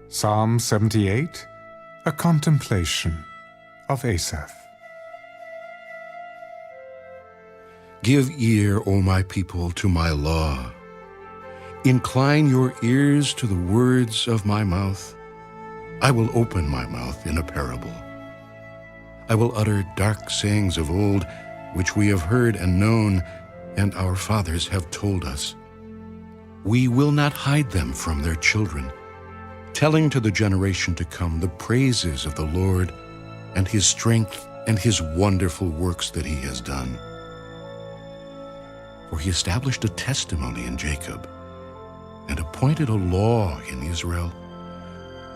Psalm 78, a contemplation of Asaph. Give ear, O my people, to my law. Incline your ears to the words of my mouth. I will open my mouth in a parable. I will utter dark sayings of old, which we have heard and known, and our fathers have told us. We will not hide them from their children, telling to the generation to come the praises of the Lord and his strength and his wonderful works that he has done. For he established a testimony in Jacob and appointed a law in Israel,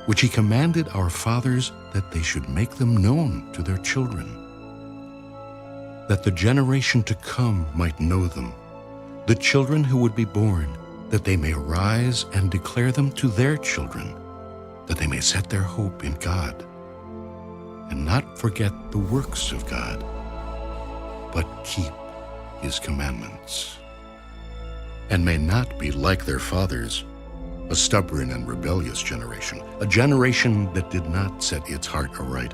which he commanded our fathers that they should make them known to their children, that the generation to come might know them, the children who would be born, that they may arise and declare them to their children, that they may set their hope in God, and not forget the works of God, but keep his commandments, and may not be like their fathers, a stubborn and rebellious generation, a generation that did not set its heart aright,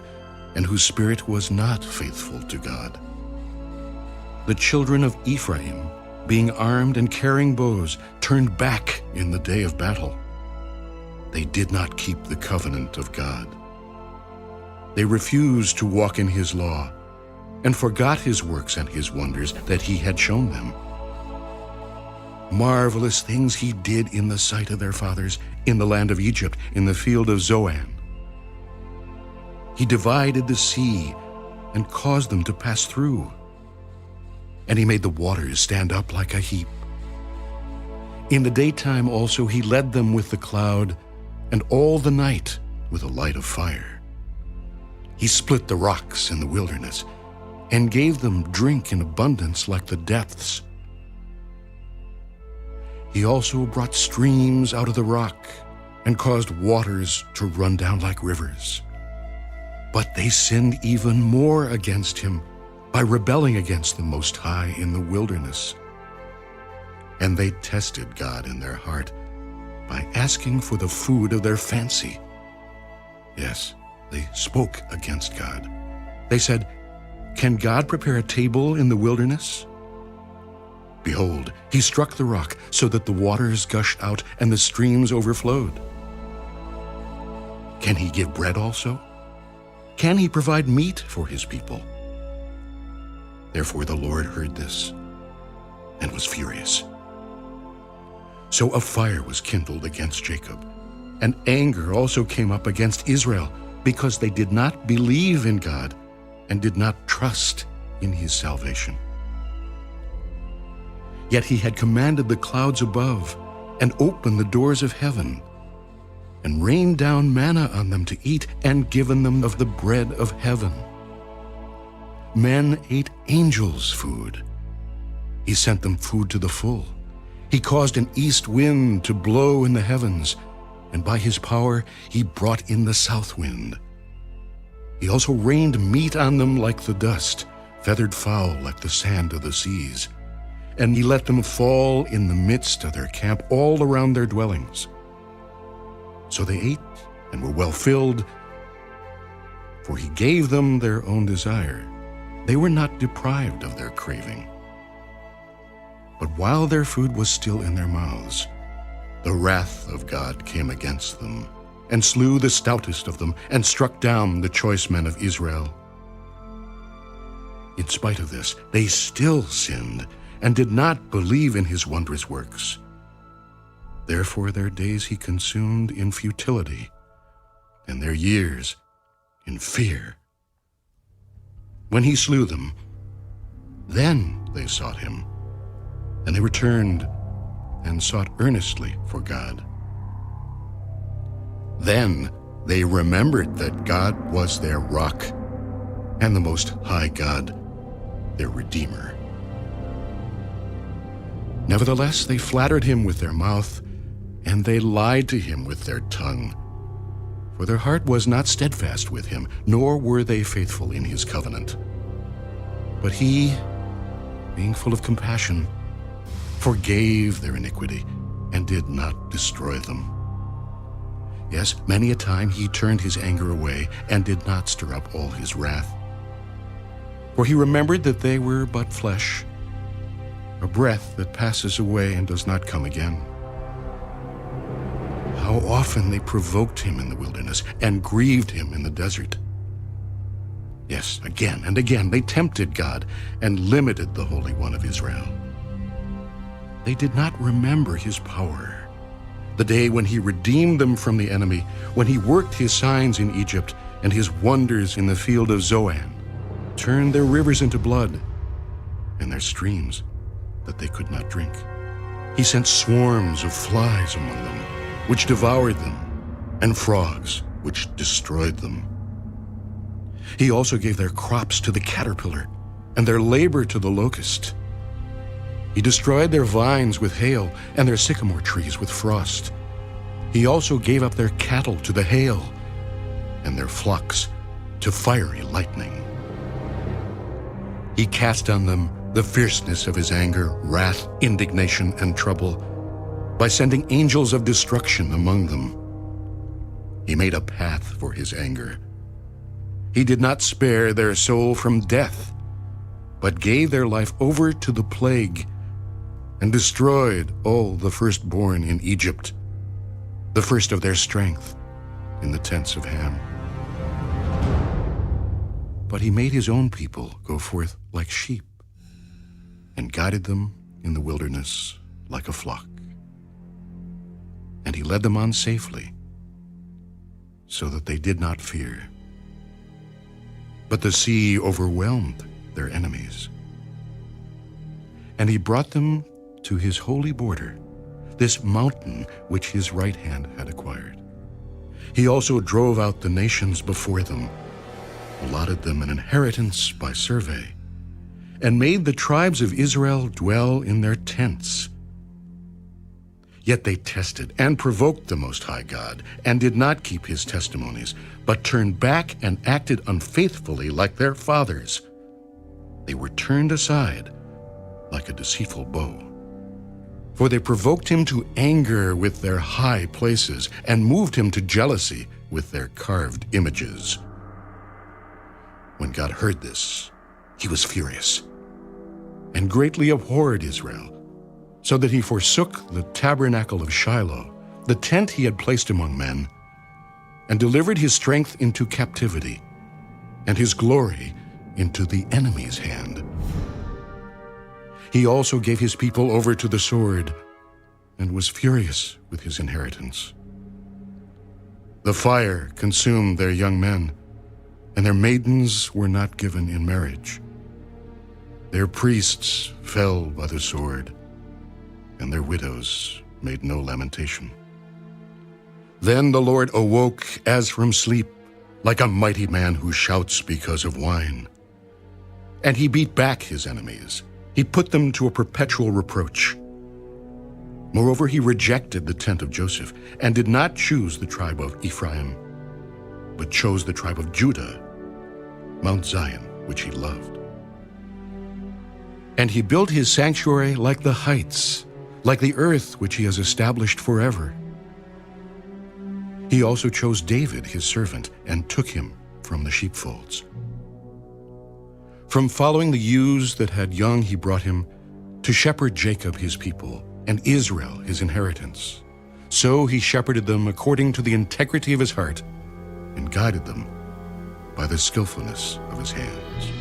and whose spirit was not faithful to God. The children of Ephraim, being armed and carrying bows, turned back in the day of battle. They did not keep the covenant of God. They refused to walk in his law, and forgot his works and his wonders that he had shown them. Marvelous things he did in the sight of their fathers, in the land of Egypt, in the field of Zoan. He divided the sea and caused them to pass through, and he made the waters stand up like a heap. In the daytime also he led them with the cloud, and all the night with a light of fire. He split the rocks in the wilderness, and gave them drink in abundance like the depths. He also brought streams out of the rock, and caused waters to run down like rivers. But they sinned even more against him, by rebelling against the Most High in the wilderness. And they tested God in their heart by asking for the food of their fancy. Yes, they spoke against God. They said, "Can God prepare a table in the wilderness?" Behold, he struck the rock so that the waters gushed out and the streams overflowed. Can he give bread also? Can he provide meat for his people? Therefore the Lord heard this and was furious. So a fire was kindled against Jacob, and anger also came up against Israel, because they did not believe in God and did not trust in his salvation. Yet he had commanded the clouds above, and opened the doors of heaven, and rained down manna on them to eat, and given them of the bread of heaven. Men ate angels' food. He sent them food to the full. He caused an east wind to blow in the heavens, and by his power he brought in the south wind. He also rained meat on them like the dust, feathered fowl like the sand of the seas. And he let them fall in the midst of their camp all around their dwellings. So they ate and were well filled, for he gave them their own desire. They were not deprived of their craving. But while their food was still in their mouths, the wrath of God came against them, and slew the stoutest of them, and struck down the choice men of Israel. In spite of this, they still sinned, and did not believe in his wondrous works. Therefore their days he consumed in futility, and their years in fear. When he slew them, then they sought him, and they returned and sought earnestly for God. Then they remembered that God was their rock, and the Most High God, their Redeemer. Nevertheless, they flattered him with their mouth, and they lied to him with their tongue. For their heart was not steadfast with him, nor were they faithful in his covenant. But he, being full of compassion, forgave their iniquity and did not destroy them. Yes, many a time he turned his anger away and did not stir up all his wrath. For he remembered that they were but flesh, a breath that passes away and does not come again. How often they provoked him in the wilderness and grieved him in the desert. Yes, again and again they tempted God and limited the Holy One of Israel. They did not remember his power, the day when he redeemed them from the enemy, when he worked his signs in Egypt and his wonders in the field of Zoan, turned their rivers into blood and their streams that they could not drink. He sent swarms of flies among them, which devoured them, and frogs, which destroyed them. He also gave their crops to the caterpillar, and their labor to the locust. He destroyed their vines with hail, and their sycamore trees with frost. He also gave up their cattle to the hail, and their flocks to fiery lightning. He cast on them the fierceness of his anger, wrath, indignation, and trouble, by sending angels of destruction among them. He made a path for his anger. He did not spare their soul from death, but gave their life over to the plague, and destroyed all the firstborn in Egypt, the first of their strength in the tents of Ham. But he made his own people go forth like sheep, and guided them in the wilderness like a flock. And he led them on safely, so that they did not fear. But the sea overwhelmed their enemies. And he brought them to his holy border, this mountain which his right hand had acquired. He also drove out the nations before them, allotted them an inheritance by survey, and made the tribes of Israel dwell in their tents. Yet they tested and provoked the Most High God, and did not keep his testimonies, but turned back and acted unfaithfully like their fathers. They were turned aside like a deceitful bow. For they provoked him to anger with their high places, and moved him to jealousy with their carved images. When God heard this, he was furious, and greatly abhorred Israel, so that he forsook the tabernacle of Shiloh, the tent he had placed among men, and delivered his strength into captivity, and his glory into the enemy's hand. He also gave his people over to the sword, and was furious with his inheritance. The fire consumed their young men, and their maidens were not given in marriage. Their priests fell by the sword, and their widows made no lamentation. Then the Lord awoke as from sleep, like a mighty man who shouts because of wine. And he beat back his enemies. He put them to a perpetual reproach. Moreover, he rejected the tent of Joseph, and did not choose the tribe of Ephraim, but chose the tribe of Judah, Mount Zion, which he loved. And he built his sanctuary like the heights, like the earth which he has established forever. He also chose David, his servant, and took him from the sheepfolds. From following the ewes that had young he brought him, to shepherd Jacob his people, and Israel his inheritance. So he shepherded them according to the integrity of his heart, and guided them by the skillfulness of his hands.